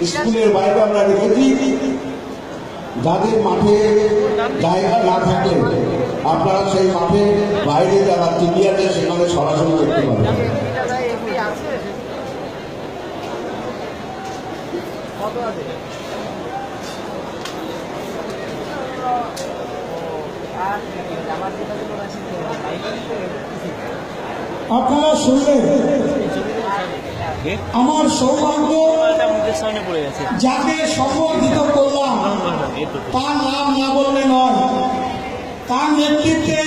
স্কুলের বাইরে আমরা রেখেছি, যাদের মাঠে জায়গা না থাকলে আপনারা সেই মাঠে বাইরে যারা টিভি আছে সেখানে সরাসরি দেখতে পাবেন। আপনারা শুনলেন আমার সৌভাগ্য, যাকে সম্বর্ধিত করলাম তার নাম না বললে নয়। তার নেতৃত্বে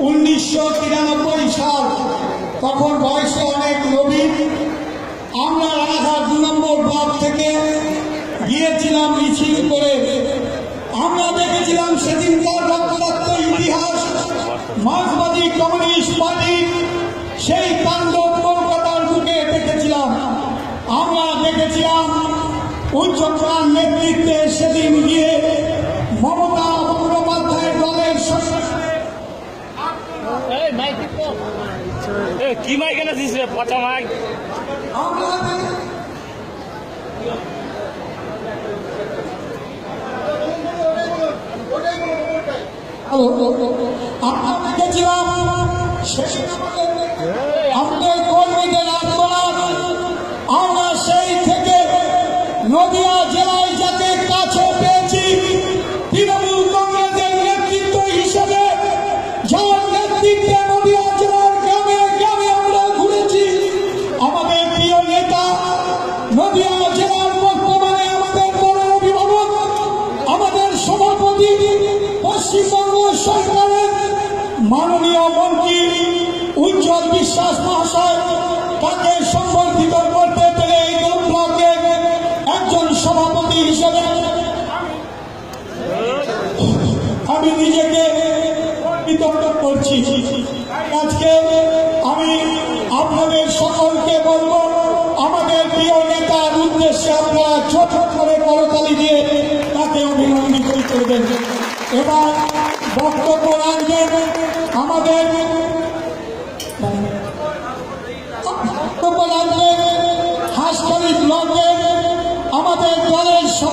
1993 সাল, তখন বয়স অনেক নবীন, আমরা রানাঘাট 2 নম্বর ব্লক থেকে গিয়েছিলাম মিছিল করে। আমরা দেখেছিলাম সেদিনকার রক্তাক্ত ইতিহাস, মার্ক্সবাদী কমিউনিস্ট পার্টির সেই কাণ্ড কলকাতার বুকে দেখেছিলাম। আমরা দেখেছিলাম উচ্চপ্রাণ নেতৃত্বে সেদিন গিয়ে মমতা বন্দ্যোপাধ্যায়ের দলের কি মাইক এনেছিস রে, পচা মাইক। আমরা দেখেছিলাম আমাদের কর্মীদের আন্দোলন। আমরা সেই থেকে নদিয়া জেলায় যাতে কাছে পেয়েছি, তৃণমূল কংগ্রেসের নেতৃত্ব হিসেবে যার নেতৃত্বে নদিয়া জেলার গ্রামে গ্রামে আমরা ঘুরেছি। আমাদের প্রিয় নেতা, নদিয়া জেলার বর্তমানে আমাদের বড় অভিভাবক, আমাদের সভাপতি, পশ্চিমবঙ্গ সরকারের মাননীয় মন্ত্রী উজ্জ্বল বিশ্বাস মহাশয়, তাকে সম্বর্ধিত করতে পেরে এই ব্লকের একজন সভাপতি হিসেবে আমি নিজেকে কৃতজ্ঞ করছি। আজকে আমি আপনাদের সকলকে বলবো, আমাদের প্রিয় নেতার উদ্দেশ্যে আপনারা ছোট করে করতালি দিয়ে তাকে অভিনন্দিত করবেন। এবার বক্তব্য রাখবেন আমাদের হাসপাতাল ব্লকের আমাদের দলের